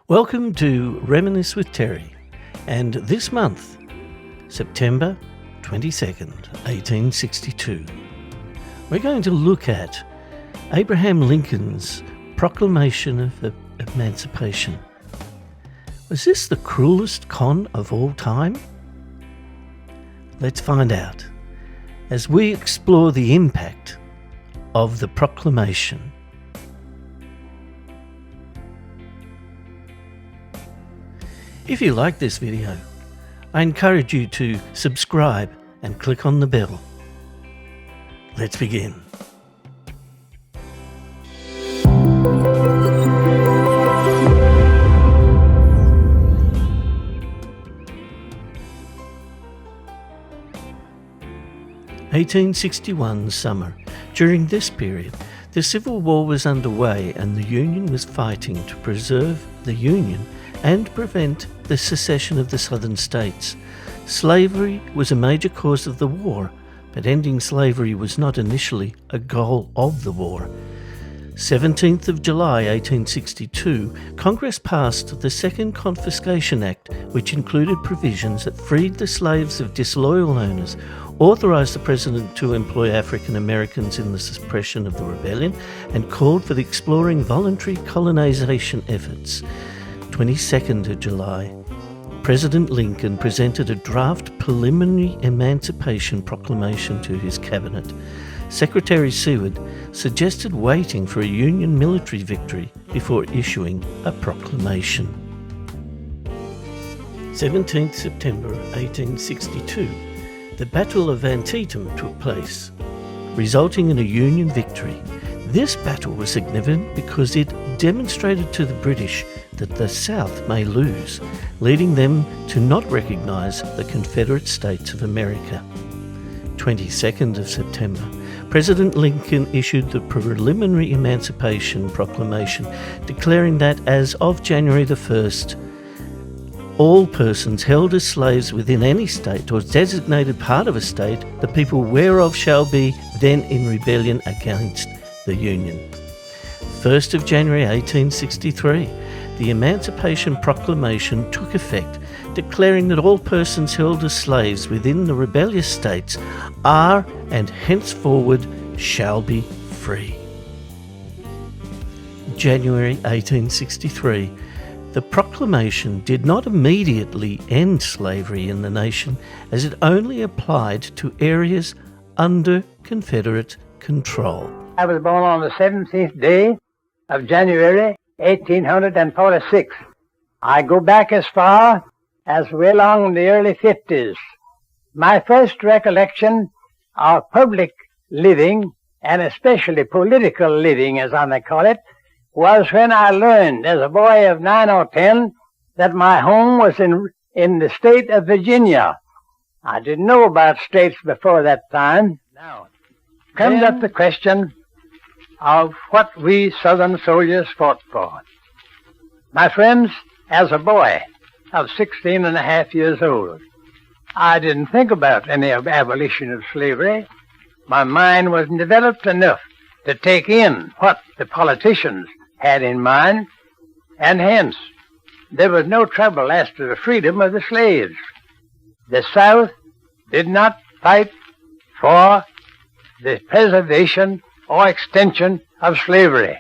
Welcome to Reminisce with Terry, and this month, September 22nd, 1862, we're going to look at Abraham Lincoln's Proclamation of Emancipation. Was this the cruelest con of all time? Let's find out as we explore the impact of the proclamation. If you like this video, I encourage you to subscribe and click on the bell. Let's begin. (1861) summer. During this period, the Civil War was underway and the Union was fighting to preserve the Union and prevent the secession of the southern states. Slavery was a major cause of the war, but ending slavery was not initially a goal of the war. 17th of July 1862, Congress passed the Second Confiscation Act, which included provisions that freed the slaves of disloyal owners, authorized the President to employ African Americans in the suppression of the rebellion, and called for the exploring voluntary colonization efforts. 22nd of July, President Lincoln presented a draft preliminary Emancipation Proclamation to his cabinet. Secretary Seward suggested waiting for a Union military victory before issuing a proclamation. 17th September 1862, the Battle of Antietam took place, resulting in a Union victory. This battle was significant because it demonstrated to the British that the South may lose, leading them to not recognize the Confederate States of America. 22nd of September, President Lincoln issued the preliminary Emancipation Proclamation, declaring that as of January the 1st, all persons held as slaves within any state or designated part of a state, the people whereof shall be then in rebellion against the Union. 1st of January 1863, the Emancipation Proclamation took effect, declaring that all persons held as slaves within the rebellious states are and henceforward shall be free. January 1863, the proclamation did not immediately end slavery in the nation, as it only applied to areas under Confederate control. I was born on the 17th day of January 1846. I go back as far as way along the early 50s. My first recollection of public living, and especially political living as I may call it, was when I learned as a boy of 9 or 10 that my home was in the state of Virginia. I didn't know about states before that time. Now comes up the question of what we Southern soldiers fought for. My friends, as a boy of 16 and a half years old, I didn't think about any abolition of slavery. My mind wasn't developed enough to take in what the politicians had in mind, and hence there was no trouble as to the freedom of the slaves. The South did not fight for the preservation or extension of slavery.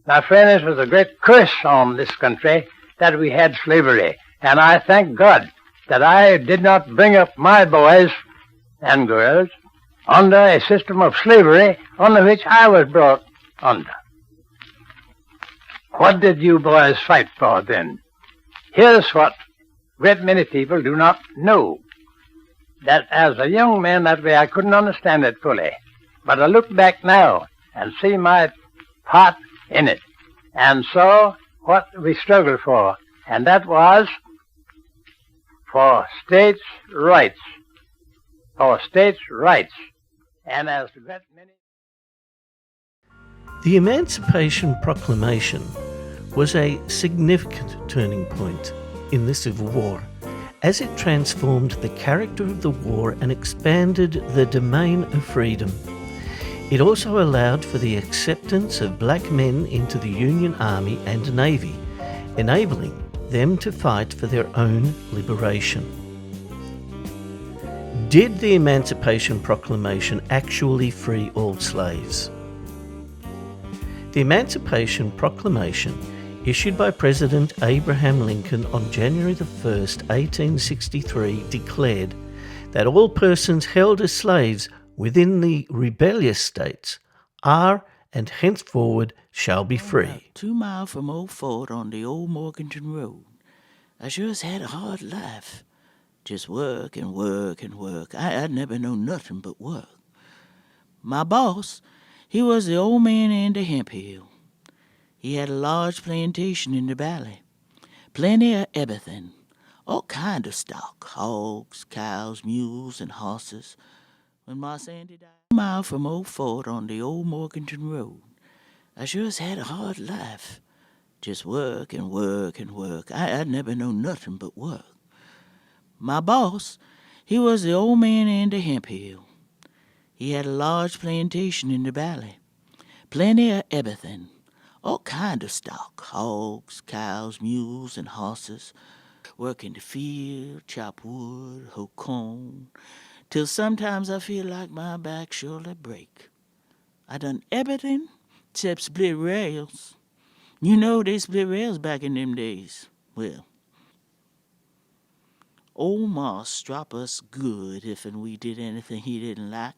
My friend, it was a great curse on this country that we had slavery, and I thank God that I did not bring up my boys and girls under a system of slavery under which I was brought under. What did you boys fight for then? Here's what a great many people do not know. That as a young man that way I couldn't understand it fully. But I look back now and see my part in it and saw what we struggled for, and that was for states' rights. For states' rights. And as a great many... The Emancipation Proclamation was a significant turning point in the Civil War, as it transformed the character of the war and expanded the domain of freedom. It also allowed for the acceptance of black men into the Union Army and Navy, enabling them to fight for their own liberation. Did the Emancipation Proclamation actually free all slaves? The Emancipation Proclamation, issued by President Abraham Lincoln on January 1st, 1863, declared that all persons held as slaves within the rebellious states are and henceforward shall be free. About 2 miles from Old Fort on the old Morganton Road. I sure has had a hard life. Just work and work and work. I'd never known nothing but work. My boss, he was the old man in the hemp hill. He had a large plantation in the valley. Plenty of everything. All kind of stock. Hogs, cows, mules, and horses. When Ma Sandy died, 2 miles from Old Fort on the old Morganton Road. I sure has had a hard life. Just work and work and work. I'd never known nothing but work. My boss, he was the old man in the hemp hill. He had a large plantation in the valley. Plenty of everything. All kind of stock. Hogs, cows, mules, and horses. Work in the field, chop wood, hoe corn. Till sometimes I feel like my back surely break. I done everything except split rails. You know they split rails back in them days. Well, old Ma strop us good if and we did anything he didn't like.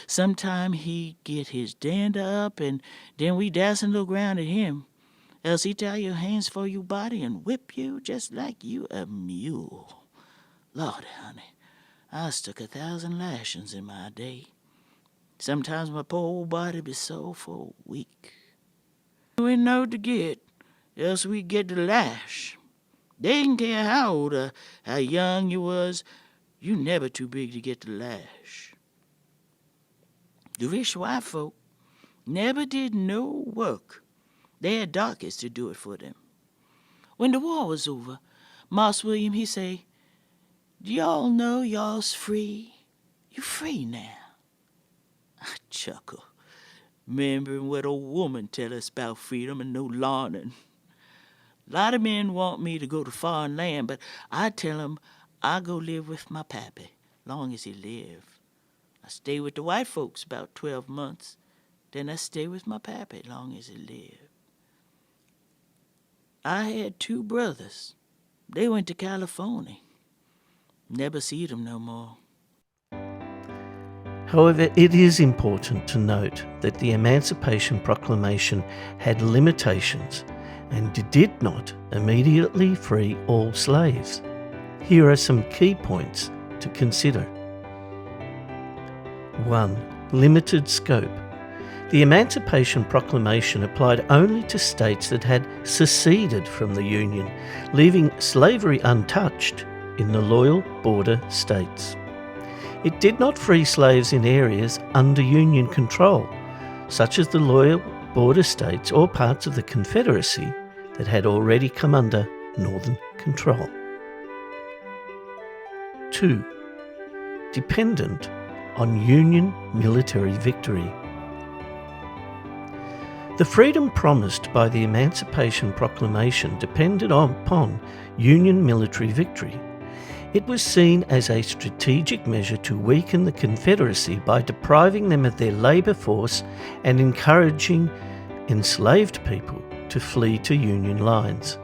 Sometime he'd get his dander up and then we dancing little ground at him. Else he tie your hands for your body and whip you just like you a mule. Lord, honey, I stuck 1,000 lashings in my day. Sometimes my poor old body be so for a week. We ain't know to get, else we get the lash. They didn't care how old or how young you was, you never too big to get the lash. The rich white folk never did no work. They had darkies to do it for them. When the war was over, Marse William, he say, "Do y'all know y'all's free? You free now." I chuckle, remembering what old woman tell us about freedom and no larning. A lot of men want me to go to foreign land, but I tell 'em I go live with my pappy, long as he live. I stay with the white folks about 12 months, then I stay with my pappy, long as he live. I had 2 brothers. They went to California. Never see them no more. However, it is important to note that the Emancipation Proclamation had limitations and did not immediately free all slaves. Here are some key points to consider. 1. Limited scope. The Emancipation Proclamation applied only to states that had seceded from the Union, leaving slavery untouched in the loyal border states. It did not free slaves in areas under Union control, such as the loyal border states or parts of the Confederacy that had already come under Northern control. 2. Dependent on Union military victory. The freedom promised by the Emancipation Proclamation depended upon Union military victory. It was seen as a strategic measure to weaken the Confederacy by depriving them of their labour force and encouraging enslaved people to flee to Union lines.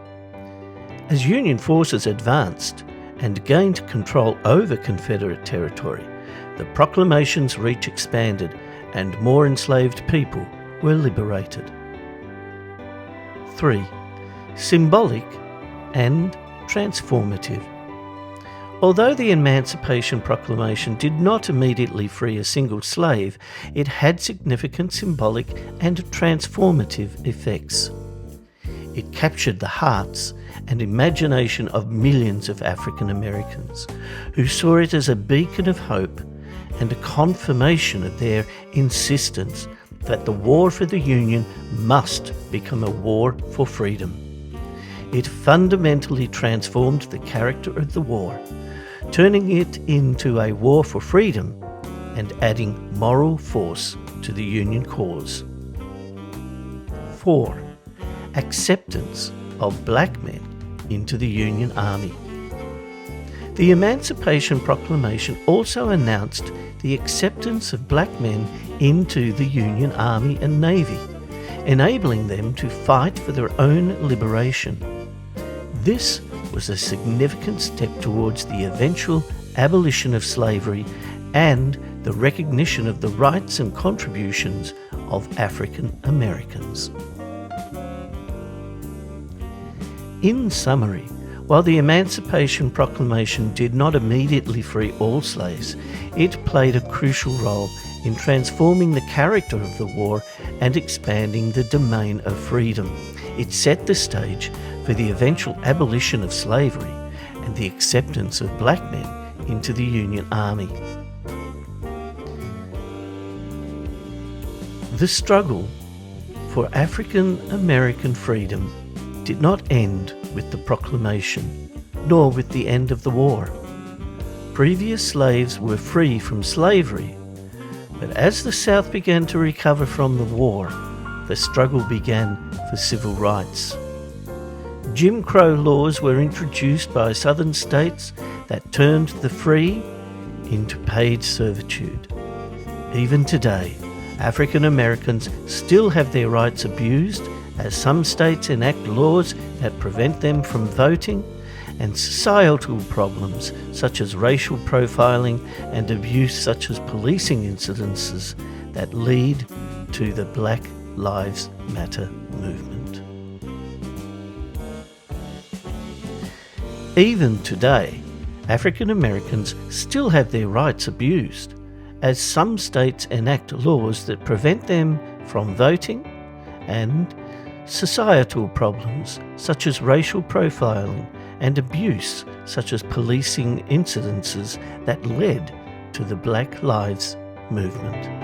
As Union forces advanced and gained control over Confederate territory, the proclamation's reach expanded and more enslaved people were liberated. 3. Symbolic and transformative. Although the Emancipation Proclamation did not immediately free a single slave, it had significant symbolic and transformative effects. It captured the hearts and imagination of millions of African Americans who saw it as a beacon of hope and a confirmation of their insistence that the war for the Union must become a war for freedom. It fundamentally transformed the character of the war, turning it into a war for freedom and adding moral force to the Union cause. 4. Acceptance of black men into the Union Army. The Emancipation Proclamation also announced the acceptance of black men into the Union Army and Navy, enabling them to fight for their own liberation. This was a significant step towards the eventual abolition of slavery and the recognition of the rights and contributions of African Americans. In summary, while the Emancipation Proclamation did not immediately free all slaves, it played a crucial role in transforming the character of the war and expanding the domain of freedom. It set the stage for the eventual abolition of slavery and the acceptance of black men into the Union Army. The struggle for African American freedom did not end with the proclamation, nor with the end of the war. Previous slaves were free from slavery, but as the South began to recover from the war, the struggle began for civil rights. Jim Crow laws were introduced by Southern states that turned the free into paid servitude. Even today, African Americans still have their rights abused, as some states enact laws that prevent them from voting, and societal problems such as racial profiling and abuse such as policing incidences that lead to the Black Lives Matter movement. Even today, African Americans still have their rights abused, as some states enact laws that prevent them from voting, and societal problems such as racial profiling and abuse such as policing incidences that led to the Black Lives movement.